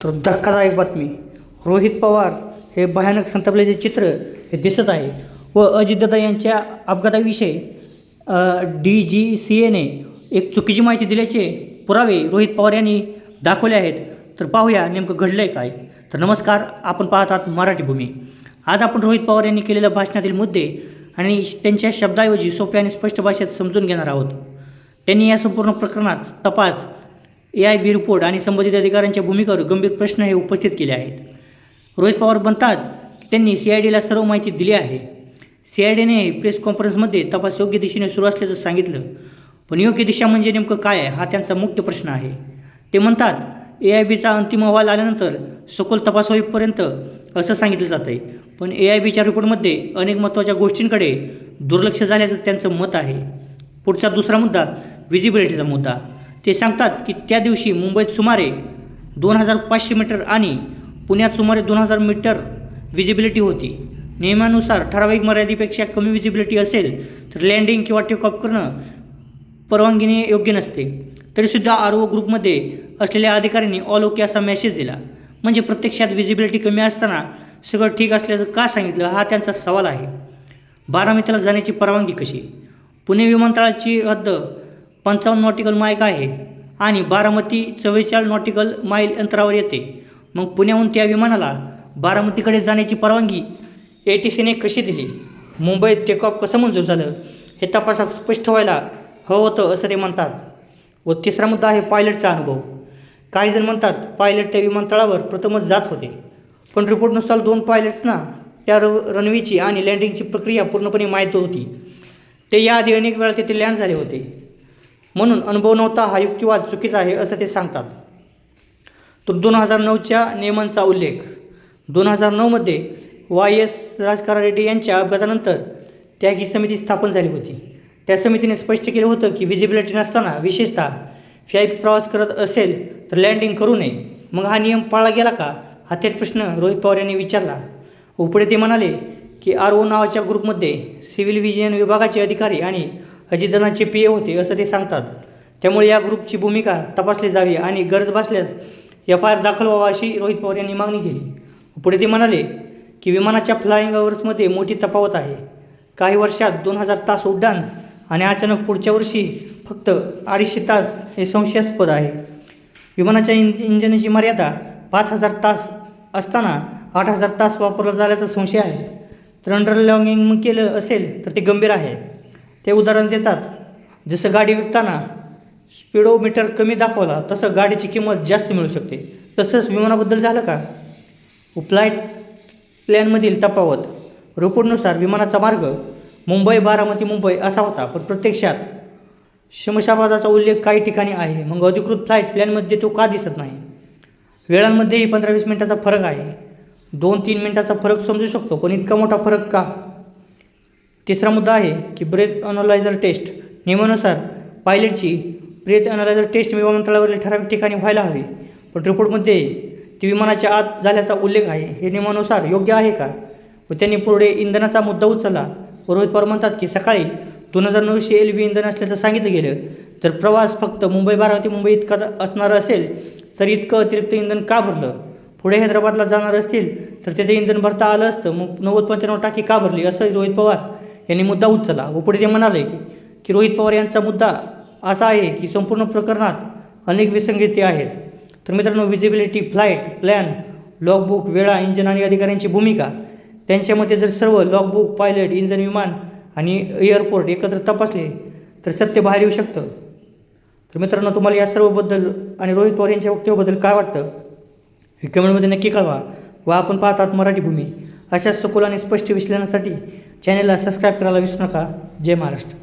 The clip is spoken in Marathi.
तर धक्कादायक बातमी. रोहित पवार हे भयानक संतापलेले चित्र हे दिसत आहे व अजितदादा यांच्या अपघाताविषयी DGCAने एक चुकीची माहिती दिल्याचे पुरावे रोहित पवार यांनी दाखवले आहेत. तर पाहूया नेमकं घडलं आहे काय. तर नमस्कार, आपण पाहत आहात मराठी भूमी. आज आपण रोहित पवार यांनी केलेल्या भाषणातील मुद्दे आणि त्यांच्या शब्दाऐवजी सोप्या आणि स्पष्ट भाषेत समजून घेणार आहोत. त्यांनी या संपूर्ण प्रकरणात तपास, AIB रिपोर्ट आणि संबंधित अधिकाऱ्यांच्या भूमिकेवर गंभीर प्रश्न हे उपस्थित केले आहेत. रोहित पवार म्हणतात की त्यांनी CIDला सर्व माहिती दिली आहे. CIDने प्रेस कॉन्फरन्समध्ये तपास योग्य दिशेने सुरू असल्याचं सांगितलं. पण योग्य दिशा म्हणजे नेमकं काय आहे हा त्यांचा मुख्य प्रश्न आहे. ते म्हणतात AIBचा अंतिम अहवाल आल्यानंतर सखोल तपास होईपर्यंत असं सांगितलं जातं आहे. पण AIBच्या रिपोर्टमध्ये अनेक महत्त्वाच्या गोष्टींकडे दुर्लक्ष झाल्याचं त्यांचं मत आहे. पुढचा दुसरा मुद्दा विजिबिलिटीचा मुद्दा. ते सांगतात की त्या दिवशी मुंबईत सुमारे 2500 मीटर आणि पुण्यात सुमारे 2000 मीटर विजिबिलिटी होती. नियमानुसार ठराविक मर्यादेपेक्षा कमी विजिबिलिटी असेल तर लँडिंग किंवा टेक ऑफ करणं परवानगीने योग्य नसते. तरीसुद्धा RO ग्रुपमध्ये असलेल्या अधिकाऱ्यांनी ऑल ओके असा मेसेज दिला. म्हणजे प्रत्यक्षात विजिबिलिटी कमी असताना सगळं ठीक असल्याचं का सांगितलं हा त्यांचा सवाल आहे. बारामतीला जाण्याची परवानगी कशी? पुणे विमानतळाची हद्द 55 नॉटिकल माईल आहे आणि बारामती 44 नॉटिकल माईल अंतरावर येते. मग पुण्याहून त्या विमानाला बारामतीकडे जाण्याची परवानगी ATCने कशी दिली? मुंबईत टेक ऑफ कसं मंजूर झालं हे तपासात स्पष्ट व्हायला हवं होतं असं ते म्हणतात. व तिसरा मुद्दा आहे पायलटचा अनुभव. काही जण म्हणतात पायलट त्या विमानतळावर प्रथमच जात होते, पण रिपोर्टनुसार 2 पायलट्सना त्या रनवेची आणि लँडिंगची प्रक्रिया पूर्णपणे माहीत होती. ते याआधी अनेक वेळा तेथे लँड झाले होते, म्हणून अनुभव नव्हता हा युक्तिवाद चुकीचा आहे असं ते सांगतात. तर 2009च्या नियमांचा उल्लेख. 2009मध्ये YS राजकारा रेड्डी यांच्या अपघातानंतर त्यागी समिती स्थापन झाली होती. त्या समितीने स्पष्ट केलं होतं की विजिबिलिटी नसताना विशेषतः VIP प्रवास करत असेल तर लँडिंग करू नये. मग हा नियम पाळला गेला का हा थेट प्रश्न रोहित पवार यांनी विचारला. पुढे ते म्हणाले की RO नावाच्या ग्रुपमध्ये सिव्हिल विजन विभागाचे अधिकारी आणि अजितदादांचे PA होते असं ते सांगतात. त्यामुळे या ग्रुपची भूमिका तपासली जावी आणि गरज भासल्यास FIR दाखल व्हावा अशी रोहित पवार यांनी मागणी केली. पुढे ते म्हणाले की विमानाच्या फ्लाईंग अवर्समध्ये मोठी तफावत आहे. काही वर्षात 2000 तास उड्डाण आणि अचानक पुढच्या वर्षी फक्त 250 तास हे संशयास्पद आहे. विमानाच्या इंजिनाची मर्यादा 5000 तास असताना 8000 तास वापरला झाल्याचा संशय आहे. तर अंडरलॉगिंग केलं असेल तर ते गंभीर आहे. ते उदाहरण देतात, जसं गाडी विकताना स्पीडोमीटर कमी दाखवला तसं गाडीची किंमत जास्त मिळू शकते. तसंच विमानाबद्दल झालं का? फ्लाईट प्लॅनमधील तफावत. रिपोर्टनुसार विमानाचा मार्ग मुंबई बारामती मुंबई असा होता, पण प्रत्यक्षात शमशाबादाचा उल्लेख काही ठिकाणी आहे. मग अधिकृत फ्लाईट प्लॅनमध्ये तो का दिसत नाही? वेळांमध्येही 15-20 मिनिटाचा फरक आहे. 2-3 मिनिटाचा फरक समजू शकतो, पण इतका मोठा फरक का? तिसरा मुद्दा आहे की ब्रेथ अनालायझर टेस्ट. नियमानुसार पायलटची ब्रेथ अनालायझर टेस्ट विमानतळावरील ठराविक ठिकाणी व्हायला हवी, पण रिपोर्टमध्ये ती विमानाच्या आत झाल्याचा उल्लेख आहे. हे नियमानुसार योग्य आहे का? व त्यांनी पुढे इंधनाचा मुद्दा उचलला. रोहित पवार म्हणतात की सकाळी 2900 LB इंधन असल्याचं सांगितलं गेलं, तर प्रवास फक्त मुंबई बारामती मुंबई इतका असणार असेल तर इतकं अतिरिक्त इंधन का भरलं? पुढे हैदराबादला जाणार असतील तर तिथे इंधन भरता आलं असतं, मग 90-95 टाकी का भरली असं रोहित पवार यांनी मुद्दा उचलला. व पुढे ते म्हणाले की रोहित पवार यांचा मुद्दा असा आहे की संपूर्ण प्रकरणात अनेक विसंगती आहेत. तर मित्रांनो, विजिबिलिटी, फ्लाईट प्लॅन, लॉगबुक, वेळा, इंजन आणि अधिकाऱ्यांची भूमिका, त्यांच्यामध्ये जर सर्व लॉगबुक, पायलट, इंजन, विमान आणि एअरपोर्ट एकत्र तपासले तर सत्य बाहेर येऊ शकतं. तर मित्रांनो, तुम्हाला या सर्वबद्दल आणि रोहित पवार यांच्या वक्तव्याबद्दल काय वाटतं हे कमेंटमध्ये नक्की कळवा. व आपण पाहतात मराठी भूमी. अशाच सखोल आणि स्पष्ट विश्लेषणासाठी चॅनलला सबस्क्राईब करायला विसरू नका. जय महाराष्ट्र.